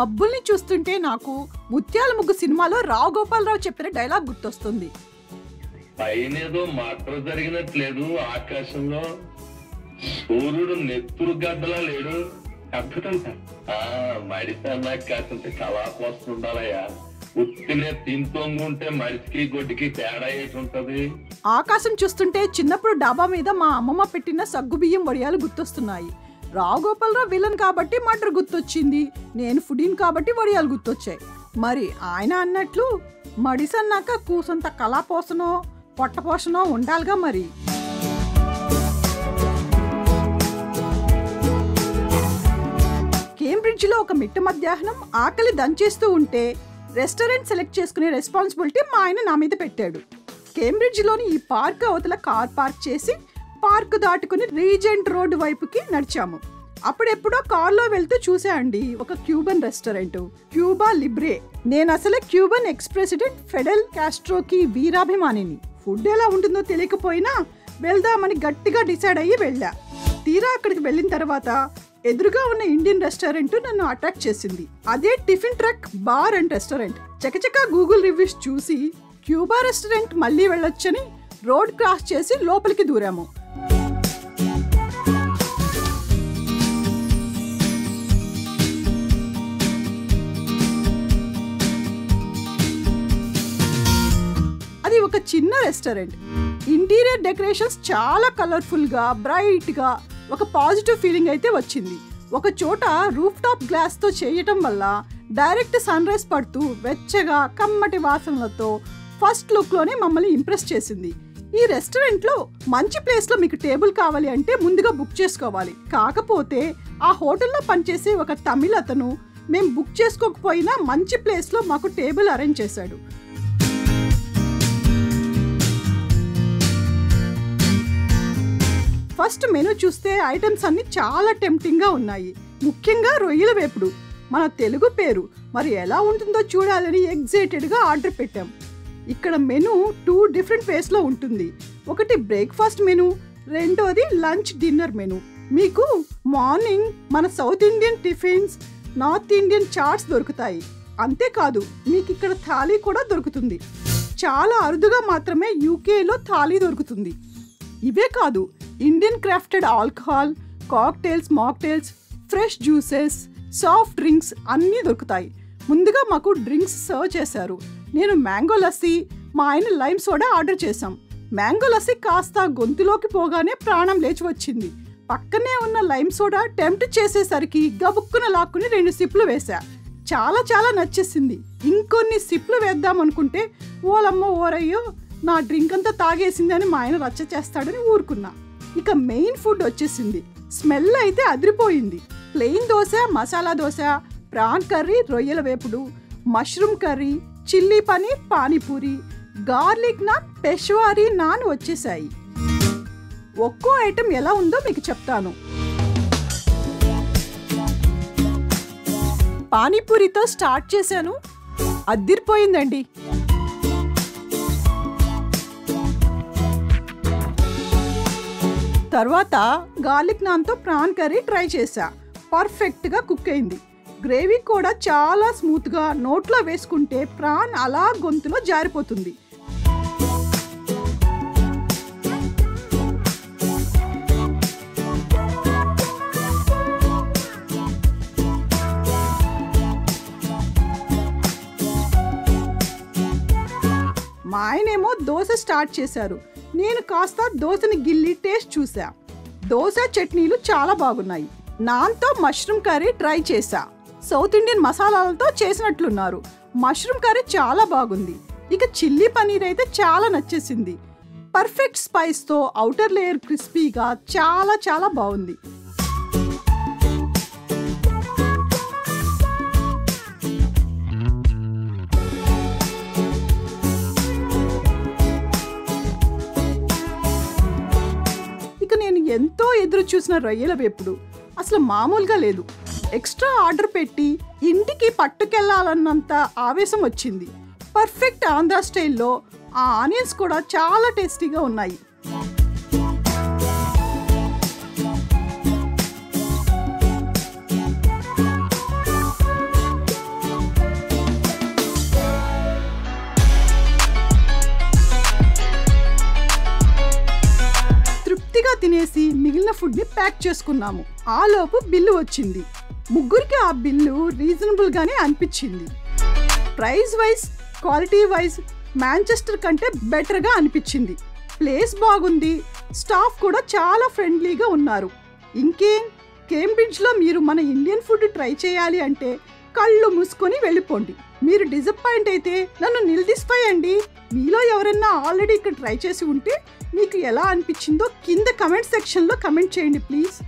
మబ్బుల్ని చూస్తుంటే నాకు ముత్యాల ముగ్గు సినిమాలో రావు గోపాలరావు చెప్పిన డైలాగ్ గుర్తొస్తుంది. పైనేదో మాత్ర జరిగినట్లేదు, ఆకాశంలో సూర్యుడు నెత్తురు గడ్డలా లేడు. అద్భుతం సార్. మడిసన్నా కాసంత కళాకోసం ఉండాలయ్యా. ఉత్తినే తింతోంగుంటే మడిసికి గొడ్డికి తేడా ఏంటుంటది? ఆకాశం చూస్తుంటే చిన్నప్పుడు డాబా మీద మా అమ్మమ్మ పెట్టిన సగ్గుబియ్యం వడియాలు గుర్తొస్తున్నాయి. రావు గోపాలరావు విలన్ కాబట్టి మటర్ గుర్తొచ్చింది, నేను ఫుడీన్ కాబట్టి వడియాలు గుర్తొచ్చాయి. మరి ఆయన అన్నట్లు మడిసన్నాక కూసంత కళాపోసనో పొట్టపోసనో ఉండాలిగా మరి. కేంబ్రిడ్జ్లో ఒక మిట్ట మధ్యాహ్నం ఆకలి దంచేస్తూ ఉంటే రెస్టారెంట్ సెలెక్ట్ చేసుకునే రెస్పాన్సిబిలిటీ మా ఆయన నా మీద పెట్టాడు. కేంబ్రిడ్జ్లోని ఈ పార్క్ అవతల కార్ పార్క్ చేసి పార్క్ దాటుకుని రీజెంట్ రోడ్ వైపుకి నడిచాము. అప్పుడెప్పుడో కార్లో వెళ్తూ చూసా అండి ఒక క్యూబన్ రెస్టారెంట్, క్యూబా లిబ్రే. నేను అసలే Cuban ex president Fidel కాస్ట్రోకి వీరాభిమానిని. Food ఎలా ఉంటుందో తెలియకపోయినా వెళ్దామని గట్టిగా డిసైడ్ అయ్యి వెళ్ళా. తీరా అక్కడికి వెళ్ళిన తర్వాత ఎదురుగా ఉన్న ఇండియన్ రెస్టారెంట్ నన్ను అట్రాక్ట్ చేసింది. అదే tiffin truck bar and restaurant. చకచకా గూగుల్ రివ్యూస్ చూసి క్యూబా రెస్టారెంట్ మళ్ళీ వెళ్ళొచ్చని రోడ్ క్రాస్ చేసి లోపలికి దూరాము. అది ఒక చిన్న రెస్టారెంట్. ఇంటీరియర్ డెకరేషన్స్ చాలా కలర్ఫుల్గా బ్రైట్గా ఒక పాజిటివ్ ఫీలింగ్ అయితే వచ్చింది. ఒక చోట రూఫ్ టాప్ గ్లాస్తో చేయటం వల్ల డైరెక్ట్ సన్ రైజ్ పడుతూ వెచ్చగా కమ్మటి వాసనలతో ఫస్ట్ లుక్లోనే మమ్మల్ని ఇంప్రెస్ చేసింది. ఈ రెస్టారెంట్లో మంచి ప్లేస్లో మీకు టేబుల్ కావాలి అంటే ముందుగా బుక్ చేసుకోవాలి. కాకపోతే ఆ హోటల్లో పనిచేసే ఒక తమిళ అతను మేము బుక్ చేసుకోకపోయినా మంచి ప్లేస్లో మాకు టేబుల్ అరేంజ్ చేశాడు. ఫస్ట్ మెనూ చూస్తే ఐటమ్స్ అన్ని చాలా టెంప్టింగ్గా ఉన్నాయి. ముఖ్యంగా రొయ్యల వేపుడు, మన తెలుగు పేరు. మరి ఎలా ఉంటుందో చూడాలని ఎగ్జైటెడ్గా ఆర్డర్ పెట్టాం. ఇక్కడ మెనూ 2 డిఫరెంట్ వేస్లో ఉంటుంది. ఒకటి బ్రేక్ఫాస్ట్ మెనూ, రెండోది లంచ్ డిన్నర్ మెనూ. మీకు మార్నింగ్ మన south Indian tiffins, north Indian chaats దొరుకుతాయి. అంతేకాదు మీకు ఇక్కడ థాలీ కూడా దొరుకుతుంది. చాలా అరుదుగా మాత్రమే యూకేలో థాలీ దొరుకుతుంది. ఇవే కాదు, Indian crafted alcohol, cocktails, mocktails, fresh juices, soft drinks అన్నీ దొరుకుతాయి. ముందుగా మాకు డ్రింక్స్ సర్వ్ చేశారు. నేను మ్యాంగో లస్సీ, మా ఆయన లైమ్ సోడా ఆర్డర్ చేశాం. మ్యాంగో లస్సీ కాస్త గొంతులోకి పోగానే ప్రాణం లేచి వచ్చింది. పక్కనే ఉన్న లైమ్ సోడా టెంప్ట్ చేసేసరికి గబుక్కున లాక్కుని 2 సిప్లు వేసా. చాలా చాలా నచ్చేసింది. ఇంకొన్ని సిప్లు వేద్దాం అనుకుంటే ఓలమ్మ ఓరయ్యో నా డ్రింక్ అంతా తాగేసిందని మా ఆయన రచ్చ చేస్తాడని ఊరుకున్నా. ఇక మెయిన్ ఫుడ్ వచ్చేసింది. స్మెల్ అయితే అదిరిపోయింది. Plain dosa, masala dosa, prawn curry, రొయ్యల వేపుడు, mushroom curry, chilli paneer, panipuri, garlic naan, Peshwari naan వచ్చేసాయి. ఒక్కో ఐటెం ఎలా ఉందో మీకు చెప్తాను. పానీపూరితో స్టార్ట్ చేశాను, అద్దిరిపోయిందండి. తర్వాత గార్లిక్ నాన్తో ప్రాన్ కర్రీ ట్రై చేశా. పర్ఫెక్ట్గా కుక్ అయింది. గ్రేవీ కూడా చాలా స్మూత్గా, నోట్లో వేసుకుంటే ప్రాన్ అలా గొంతులో జారిపోతుంది. మా ఆయనేమో దోశ స్టార్ట్ చేశారు. నేను కాస్త దోశని గిల్లి టేస్ట్ చూసా. దోశ చట్నీలు చాలా బాగున్నాయి. నాన్తో మష్రూమ్ కర్రీ ట్రై చేశా. సౌత్ ఇండియన్ మసాలాలతో చేసినట్లున్నారు. మష్రూమ్ కర్రీ చాలా బాగుంది. ఇక చిల్లీ పనీర్ అయితే చాలా నచ్చేసింది. పర్ఫెక్ట్ స్పైస్తో ఔటర్ లేయర్ క్రిస్పీగా చాలా చాలా బాగుంది. ఎంతో ఎదురు చూసిన రొయ్యల వేపుడు అసలు మామూలుగా లేదు. ఎక్స్ట్రా ఆర్డర్ పెట్టి ఇంటికి పట్టుకెళ్లాలన్నంత ఆవేశం వచ్చింది. పర్ఫెక్ట్ ఆంధ్ర స్టైల్లో ఆ ఆనియన్స్ కూడా చాలా టేస్టీగా ఉన్నాయి. తినేసి మిగిలిన ఫుడ్ని ప్యాక్ చేసుకున్నాము. ఆలోపు బిల్లు వచ్చింది. ముగ్గురికి ఆ బిల్లు రీజనబుల్గానే అనిపించింది. Price wise, quality wise Manchester కంటే బెటర్గా అనిపించింది. ప్లేస్ బాగుంది, స్టాఫ్ కూడా చాలా ఫ్రెండ్లీగా ఉన్నారు. ఇంకేం, కేంబ్రిడ్జ్లో మీరు మన ఇండియన్ ఫుడ్ ట్రై చేయాలి అంటే కళ్ళు మూసుకొని వెళ్ళిపోండి. మీరు డిసప్పాయింట్ అయితే నన్ను నిలదీసిపోయండి. మీలో ఎవరైనా ఆల్రెడీ ఇక్కడ ట్రై చేసి ఉంటే మీకు ఎలా అనిపించిందో కింద కమెంట్ సెక్షన్లో కమెంట్ చేయండి ప్లీజ్.